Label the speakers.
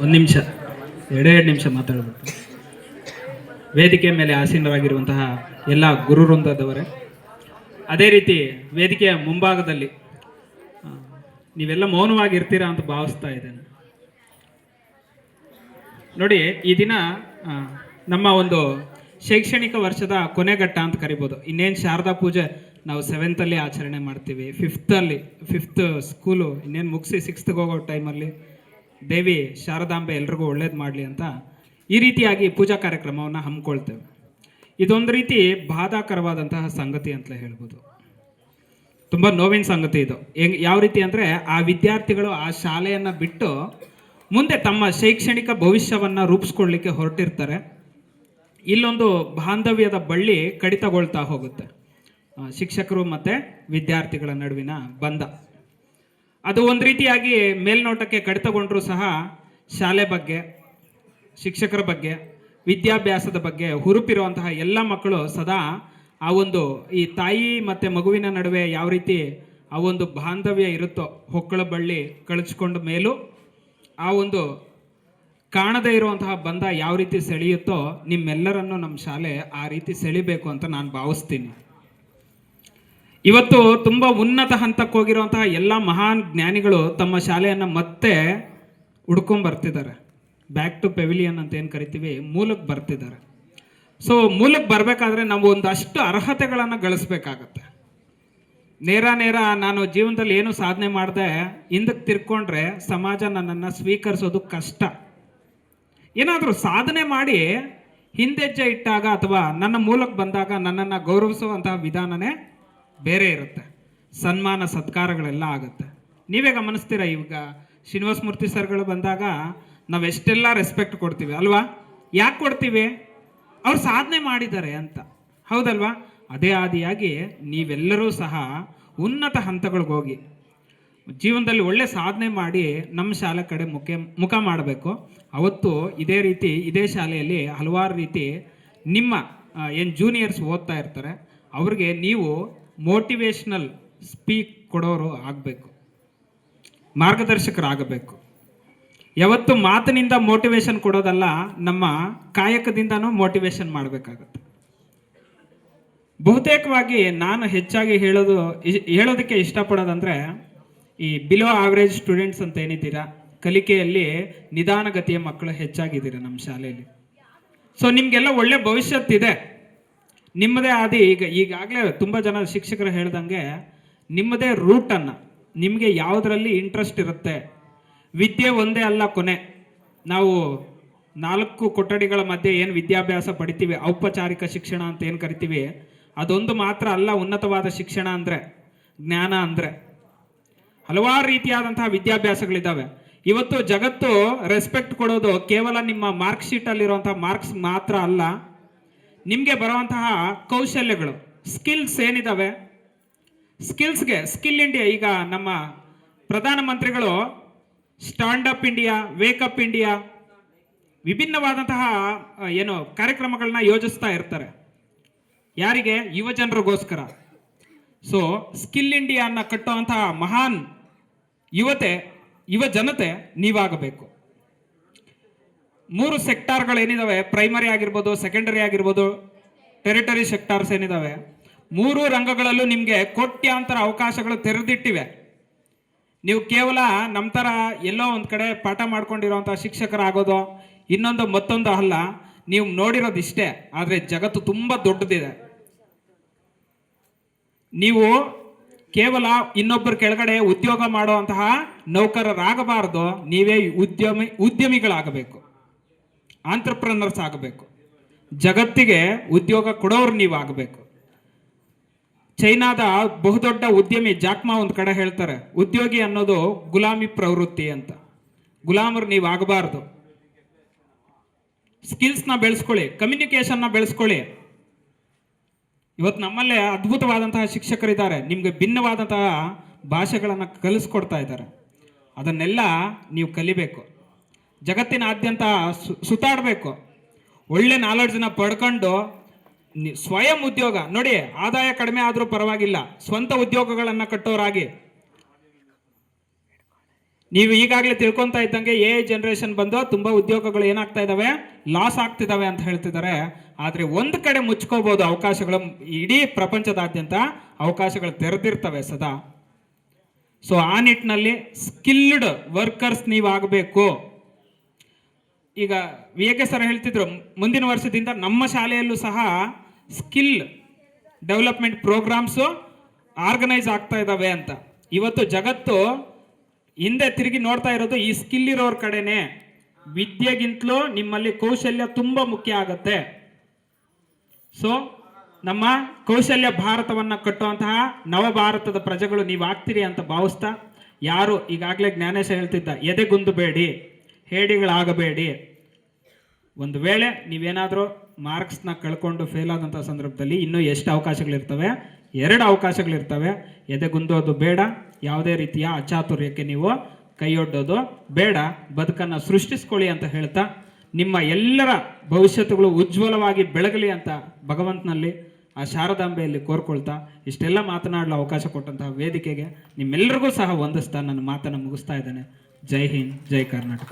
Speaker 1: ಒಂದು ನಿಮಿಷ, ಎರಡೆರಡು ನಿಮಿಷ ಮಾತಾಡಬೇಕು. ವೇದಿಕೆ ಮೇಲೆ ಆಸೀನರಾಗಿರುವಂತಹ ಎಲ್ಲ ಗುರು ವೃಂದದವರೇ, ಅದೇ ರೀತಿ ವೇದಿಕೆಯ ಮುಂಭಾಗದಲ್ಲಿ ನೀವೆಲ್ಲ ಮೌನವಾಗಿರ್ತೀರಾ ಅಂತ ಭಾವಿಸ್ತಾ ಇದ್ದೇನೆ. ನೋಡಿ, ಈ ದಿನ ನಮ್ಮ ಒಂದು ಶೈಕ್ಷಣಿಕ ವರ್ಷದ ಕೊನೆಘಟ್ಟ ಅಂತ ಕರಿಬೋದು. ಇನ್ನೇನು ಶಾರದಾ ಪೂಜೆ ನಾವು 7th ಆಚರಣೆ ಮಾಡ್ತೀವಿ, 5th ಸ್ಕೂಲು ಇನ್ನೇನು ಮುಗಿಸಿ 6th ಹೋಗೋ ಟೈಮಲ್ಲಿ ದೇವಿ ಶಾರದಾಂಬೆ ಎಲ್ರಿಗೂ ಒಳ್ಳೇದು ಮಾಡಲಿ ಅಂತ ಈ ರೀತಿಯಾಗಿ ಪೂಜಾ ಕಾರ್ಯಕ್ರಮವನ್ನು ಹಮ್ಮಿಕೊಳ್ತೇವೆ. ಇದೊಂದು ರೀತಿ ಬಾಧಾಕರವಾದಂತಹ ಸಂಗತಿ ಅಂತಲೇ ಹೇಳ್ಬೋದು. ತುಂಬ ನೋವಿನ ಸಂಗತಿ ಇದು. ಯಾವ ರೀತಿ ಅಂದರೆ, ಆ ವಿದ್ಯಾರ್ಥಿಗಳು ಆ ಶಾಲೆಯನ್ನು ಬಿಟ್ಟು ಮುಂದೆ ತಮ್ಮ ಶೈಕ್ಷಣಿಕ ಭವಿಷ್ಯವನ್ನು ರೂಪಿಸ್ಕೊಳ್ಳಿಕ್ಕೆ ಹೊರಟಿರ್ತಾರೆ. ಇಲ್ಲೊಂದು ಬಾಂಧವ್ಯದ ಬಳ್ಳಿ ಕಡಿತಗೊಳ್ತಾ ಹೋಗುತ್ತೆ, ಶಿಕ್ಷಕರು ಮತ್ತು ವಿದ್ಯಾರ್ಥಿಗಳ ನಡುವಿನ ಬಂಧ. ಅದು ಒಂದು ರೀತಿಯಾಗಿ ಮೇಲ್ನೋಟಕ್ಕೆ ಕಡಿತಗೊಂಡರೂ ಸಹ ಶಾಲೆ ಬಗ್ಗೆ, ಶಿಕ್ಷಕರ ಬಗ್ಗೆ, ವಿದ್ಯಾಭ್ಯಾಸದ ಬಗ್ಗೆ ಹುರುಪಿರುವಂತಹ ಎಲ್ಲ ಮಕ್ಕಳು ಸದಾ ಆ ಒಂದು ಈ ತಾಯಿ ಮತ್ತು ಮಗುವಿನ ನಡುವೆ ಯಾವ ರೀತಿ ಆ ಒಂದು ಬಾಂಧವ್ಯ ಇರುತ್ತೋ, ಹೊಕ್ಕಳ ಬಳ್ಳಿ ಕಳಚ್ಕೊಂಡ ಮೇಲೂ ಆ ಒಂದು ಕಾಣದೇ ಇರುವಂತಹ ಬಂಧ ಯಾವ ರೀತಿ ಸೆಳೆಯುತ್ತೋ, ನಿಮ್ಮೆಲ್ಲರನ್ನು ನಮ್ಮ ಶಾಲೆ ಆ ರೀತಿ ಸೆಳಿಬೇಕು ಅಂತ ನಾನು ಭಾವಿಸ್ತೀನಿ. ಇವತ್ತು ತುಂಬ ಉನ್ನತ ಹಂತಕ್ಕೆ ಹೋಗಿರುವಂತಹ ಎಲ್ಲ ಮಹಾನ್ ಜ್ಞಾನಿಗಳು ತಮ್ಮ ಶಾಲೆಯನ್ನು ಮತ್ತೆ ಹುಡ್ಕೊಂಬರ್ತಿದ್ದಾರೆ. ಬ್ಯಾಕ್ ಟು ಪೆವಿಲಿಯನ್ ಅಂತ ಏನು ಕರಿತೀವಿ, ಮೂಲಕ್ಕೆ ಬರ್ತಿದ್ದಾರೆ. ಸೊ ಮೂಲಕ್ಕೆ ಬರಬೇಕಾದ್ರೆ ನಾವು ಒಂದಷ್ಟು ಅರ್ಹತೆಗಳನ್ನು ಗಳಿಸ್ಬೇಕಾಗತ್ತೆ. ನೇರ ನಾನು ಜೀವನದಲ್ಲಿ ಏನು ಸಾಧನೆ ಮಾಡಿದೆ ಹಿಂದಕ್ಕೆ ತಿರ್ಕೊಂಡ್ರೆ ಸಮಾಜ ನನ್ನನ್ನು ಸ್ವೀಕರಿಸೋದು ಕಷ್ಟ. ಏನಾದರೂ ಸಾಧನೆ ಮಾಡಿ ಹಿಂದೆಜ್ಜೆ ಇಟ್ಟಾಗ ಅಥವಾ ನನ್ನ ಮೂಲಕ್ಕೆ ಬಂದಾಗ ನನ್ನನ್ನು ಗೌರವಿಸುವಂತಹ ವಿಧಾನನೇ ಬೇರೆ ಇರುತ್ತೆ. ಸನ್ಮಾನ ಸತ್ಕಾರಗಳೆಲ್ಲ ಆಗುತ್ತೆ. ನೀವೇ ಗಮನಿಸ್ತೀರ, ಇವಾಗ ಶ್ರೀನಿವಾಸ ಮೂರ್ತಿ ಸರ್ಗಳು ಬಂದಾಗ ನಾವೆಷ್ಟೆಲ್ಲ ರೆಸ್ಪೆಕ್ಟ್ ಕೊಡ್ತೀವಿ ಅಲ್ವಾ? ಯಾಕೆ ಕೊಡ್ತೀವಿ? ಅವ್ರು ಸಾಧನೆ ಮಾಡಿದ್ದಾರೆ ಅಂತ, ಹೌದಲ್ವಾ? ಅದೇ ಆದಿಯಾಗಿ ನೀವೆಲ್ಲರೂ ಸಹ ಉನ್ನತ ಹಂತಗಳಿಗೆ ಹೋಗಿ ಜೀವನದಲ್ಲಿ ಒಳ್ಳೆ ಸಾಧನೆ ಮಾಡಿ ನಮ್ಮ ಶಾಲೆ ಕಡೆ ಮುಖ ಮಾಡಬೇಕು. ಅವತ್ತು ಇದೇ ರೀತಿ ಇದೇ ಶಾಲೆಯಲ್ಲಿ ಹಲವಾರು ರೀತಿ ನಿಮ್ಮ ಏನು ಜೂನಿಯರ್ಸ್ ಓದ್ತಾ ಇರ್ತಾರೆ, ಅವ್ರಿಗೆ ನೀವು ಮೋಟಿವೇಶ್ನಲ್ ಸ್ಪೀಕ್ ಕೊಡೋರು ಆಗಬೇಕು, ಮಾರ್ಗದರ್ಶಕರಾಗಬೇಕು. ಯಾವತ್ತು ಮಾತಿನಿಂದ ಮೋಟಿವೇಶನ್ ಕೊಡೋದಲ್ಲ, ನಮ್ಮ ಕಾಯಕದಿಂದನೂ ಮೋಟಿವೇಶನ್ ಮಾಡಬೇಕಾಗತ್ತೆ. ಬಹುತೇಕವಾಗಿ ನಾನು ಹೆಚ್ಚಾಗಿ ಹೇಳೋದಕ್ಕೆ ಇಷ್ಟಪಡೋದಂದರೆ, ಈ ಬಿಲೋ ಆವ್ರೇಜ್ ಸ್ಟೂಡೆಂಟ್ಸ್ ಅಂತ ಏನಿದ್ದೀರಾ, ಕಲಿಕೆಯಲ್ಲಿ ನಿಧಾನಗತಿಯ ಮಕ್ಕಳು ಹೆಚ್ಚಾಗಿದ್ದೀರಾ ನಮ್ಮ ಶಾಲೆಯಲ್ಲಿ. ಸೊ ನಿಮಗೆಲ್ಲ ಒಳ್ಳೆ ಭವಿಷ್ಯತ್ತಿದೆ, ನಿಮ್ಮದೇ ಆದಿ. ಈಗಾಗಲೇ ತುಂಬ ಜನ ಶಿಕ್ಷಕರು ಹೇಳ್ದಂಗೆ ನಿಮ್ಮದೇ ರೂಟನ್ನು, ನಿಮಗೆ ಯಾವುದರಲ್ಲಿ ಇಂಟ್ರೆಸ್ಟ್ ಇರುತ್ತೆ. ವಿದ್ಯೆ ಒಂದೇ ಅಲ್ಲ ಕೊನೆ. ನಾವು 4 ಕೊಠಡಿಗಳ ಮಧ್ಯೆ ಏನು ವಿದ್ಯಾಭ್ಯಾಸ ಪಡಿತೀವಿ, ಔಪಚಾರಿಕ ಶಿಕ್ಷಣ ಅಂತ ಏನು ಕರಿತೀವಿ, ಅದೊಂದು ಮಾತ್ರ ಅಲ್ಲ ಉನ್ನತವಾದ ಶಿಕ್ಷಣ ಅಂದರೆ, ಜ್ಞಾನ ಅಂದರೆ. ಹಲವಾರು ರೀತಿಯಾದಂತಹ ವಿದ್ಯಾಭ್ಯಾಸಗಳಿದ್ದಾವೆ. ಇವತ್ತು ಜಗತ್ತು ರೆಸ್ಪೆಕ್ಟ್ ಕೊಡೋದು ಕೇವಲ ನಿಮ್ಮ ಮಾರ್ಕ್ ಶೀಟಲ್ಲಿರುವಂಥ ಮಾರ್ಕ್ಸ್ ಮಾತ್ರ ಅಲ್ಲ, ನಿಮಗೆ ಬರುವಂತಹ ಕೌಶಲ್ಯಗಳು, ಸ್ಕಿಲ್ಸ್ ಏನಿದ್ದಾವೆ, ಸ್ಕಿಲ್ಸ್ಗೆ ಸ್ಕಿಲ್ ಇಂಡಿಯಾ, ಈಗ ನಮ್ಮ ಪ್ರಧಾನಮಂತ್ರಿಗಳು stand up India, wake up India, ವಿಭಿನ್ನವಾದಂತಹ ಏನು ಕಾರ್ಯಕ್ರಮಗಳನ್ನ ಯೋಜಿಸ್ತಾ ಇರ್ತಾರೆ. ಯಾರಿಗೆ? ಯುವ ಜನರಿಗೋಸ್ಕರ. ಸೊ ಸ್ಕಿಲ್ ಇಂಡಿಯಾನ ಕಟ್ಟುವಂತಹ ಮಹಾನ್ ಯುವ ಜನತೆ ನೀವಾಗಬೇಕು. 3 ಸೆಕ್ಟಾರ್ಗಳೇನಿದ್ದಾವೆ, ಪ್ರೈಮರಿ ಆಗಿರ್ಬೋದು, ಸೆಕೆಂಡರಿ ಆಗಿರ್ಬೋದು, ಟೆರಿಟರಿ ಸೆಕ್ಟಾರ್ಸ್ ಏನಿದ್ದಾವೆ, 3 ರಂಗಗಳಲ್ಲೂ ನಿಮಗೆ ಕೋಟ್ಯಾಂತರ ಅವಕಾಶಗಳು ತೆರೆದಿಟ್ಟಿವೆ. ನೀವು ಕೇವಲ ನಮ್ಮ ಥರ ಎಲ್ಲೋ ಒಂದು ಕಡೆ ಪಾಠ ಮಾಡ್ಕೊಂಡಿರೋವಂಥ ಶಿಕ್ಷಕರಾಗೋದು ಇನ್ನೊಂದು ಮತ್ತೊಂದು ಅಲ್ಲ. ನೀವು ನೋಡಿರೋದು ಇಷ್ಟೇ, ಆದರೆ ಜಗತ್ತು ತುಂಬ ದೊಡ್ಡದಿದೆ. ನೀವು ಕೇವಲ ಇನ್ನೊಬ್ಬರ ಕೆಳಗಡೆ ಉದ್ಯೋಗ ಮಾಡುವಂತಹ ನೌಕರರಾಗಬಾರ್ದು, ನೀವೇ ಉದ್ಯಮಿಗಳಾಗಬೇಕು, ಆಂಟ್ರಪ್ರನರ್ಸ್ ಆಗಬೇಕು. ಜಗತ್ತಿಗೆ ಉದ್ಯೋಗ ಕೊಡೋರು ನೀವು ಆಗಬೇಕು. ಚೈನಾದ ಬಹುದೊಡ್ಡ ಉದ್ಯಮಿ ಜಾಕ್ಮಾ ಒಂದು ಕಡೆ ಹೇಳ್ತಾರೆ, ಉದ್ಯೋಗಿ ಅನ್ನೋದು ಗುಲಾಮಿ ಪ್ರವೃತ್ತಿ ಅಂತ. ಗುಲಾಮರು ನೀವು ಆಗಬಾರ್ದು. ಸ್ಕಿಲ್ಸ್ನ ಬೆಳೆಸ್ಕೊಳ್ಳಿ, ಕಮ್ಯುನಿಕೇಷನ್ನ ಬೆಳೆಸ್ಕೊಳ್ಳಿ. ಇವತ್ತು ನಮ್ಮಲ್ಲೇ ಅದ್ಭುತವಾದಂತಹ ಶಿಕ್ಷಕರಿದ್ದಾರೆ, ನಿಮಗೆ ಭಿನ್ನವಾದಂತಹ ಭಾಷೆಗಳನ್ನು ಕಲಿಸ್ಕೊಡ್ತಾ ಇದ್ದಾರೆ. ಅದನ್ನೆಲ್ಲ ನೀವು ಕಲಿಬೇಕು, ಜಗತ್ತಿನಾದ್ಯಂತ ಸುತ್ತಾಡಬೇಕು, ಒಳ್ಳೆ ನಾಲೆಡ್ಜನ್ನ ಪಡ್ಕೊಂಡು ಸ್ವಯಂ ಉದ್ಯೋಗ ನೋಡಿ, ಆದಾಯ ಕಡಿಮೆ ಆದರೂ ಪರವಾಗಿಲ್ಲ, ಸ್ವಂತ ಉದ್ಯೋಗಗಳನ್ನು ಕಟ್ಟೋರಾಗಿ ನೀವು ಈಗಾಗಲೇ ತಿಳ್ಕೊತಾ ಇದ್ದಂಗೆ ಜನರೇಷನ್ ಬಂದು ತುಂಬ ಉದ್ಯೋಗಗಳು ಏನಾಗ್ತಾ ಇದ್ದಾವೆ, ಲಾಸ್ ಆಗ್ತಿದ್ದಾವೆ ಅಂತ ಹೇಳ್ತಿದ್ದಾರೆ. ಆದರೆ ಒಂದು ಕಡೆ ಮುಚ್ಕೋಬಹುದು ಅವಕಾಶಗಳು, ಇಡೀ ಪ್ರಪಂಚದಾದ್ಯಂತ ಅವಕಾಶಗಳು ತೆರೆದಿರ್ತವೆ ಸದಾ. ಸೊ ಆ ನಿಟ್ಟಿನಲ್ಲಿ ಸ್ಕಿಲ್ಡ್ ವರ್ಕರ್ಸ್ ನೀವು ಆಗಬೇಕು. ಈಗ ವಿ.ಕೆ. ಸರ್ ಹೇಳ್ತಿದ್ರು, ಮುಂದಿನ ವರ್ಷದಿಂದ ನಮ್ಮ ಶಾಲೆಯಲ್ಲೂ ಸಹ ಸ್ಕಿಲ್ ಡೆವಲಪ್ಮೆಂಟ್ ಪ್ರೋಗ್ರಾಮ್ಸು ಆರ್ಗನೈಸ್ ಆಗ್ತಾ ಇದ್ದಾವೆ ಅಂತ. ಇವತ್ತು ಜಗತ್ತು ಹಿಂದೆ ತಿರುಗಿ ನೋಡ್ತಾ ಇರೋದು ಈ ಸ್ಕಿಲ್ ಇರೋರ ಕಡೆನೆ. ವಿದ್ಯೆಗಿಂತಲೂ ನಿಮ್ಮಲ್ಲಿ ಕೌಶಲ್ಯ ತುಂಬ ಮುಖ್ಯ ಆಗತ್ತೆ. ಸೊ ನಮ್ಮ ಕೌಶಲ್ಯ ಭಾರತವನ್ನು ಕಟ್ಟುವಂತಹ ನವ ಭಾರತದ ಪ್ರಜೆಗಳು ನೀವು ಆಗ್ತೀರಿ ಅಂತ ಭಾವಿಸ್ತಾ, ಯಾರು ಈಗಾಗಲೇ ಜ್ಞಾನೇಶ ಹೇಳ್ತಿದ್ದ, ಎದೆಗುಂದಬೇಡಿ, ಹೇಡಿಗಳಾಗಬೇಡಿ. ಒಂದು ವೇಳೆ ನೀವೇನಾದರೂ ಮಾರ್ಕ್ಸ್ನ ಕಳ್ಕೊಂಡು ಫೇಲ್ ಆದಂಥ ಸಂದರ್ಭದಲ್ಲಿ ಇನ್ನೂ ಎಷ್ಟು ಅವಕಾಶಗಳಿರ್ತವೆ? 2 ಅವಕಾಶಗಳಿರ್ತವೆ. ಎದೆಗುಂದೋದು ಬೇಡ, ಯಾವುದೇ ರೀತಿಯ ಅಚಾತುರ್ಯಕ್ಕೆ ನೀವು ಕೈಯೊಡ್ಡೋದು ಬೇಡ, ಬದುಕನ್ನು ಸೃಷ್ಟಿಸ್ಕೊಳ್ಳಿ ಅಂತ ಹೇಳ್ತಾ, ನಿಮ್ಮ ಎಲ್ಲರ ಭವಿಷ್ಯತ್ತುಗಳು ಉಜ್ವಲವಾಗಿ ಬೆಳಗಲಿ ಅಂತ ಭಗವಂತನಲ್ಲಿ, ಆ ಶಾರದಾಂಬೆಯಲ್ಲಿ ಕೋರ್ಕೊಳ್ತಾ ಇಷ್ಟೆಲ್ಲ ಮಾತನಾಡಲು ಅವಕಾಶ ಕೊಟ್ಟಂತಹ ವೇದಿಕೆಗೆ ನಿಮ್ಮೆಲ್ಲರಿಗೂ ಸಹ ವಂದಿಸ್ತಾ ನನ್ನ ಮಾತನ್ನು ಮುಗಿಸ್ತಾ ಇದ್ದೇನೆ. ಜೈ ಹಿಂದ್, ಜೈ ಕರ್ನಾಟಕ.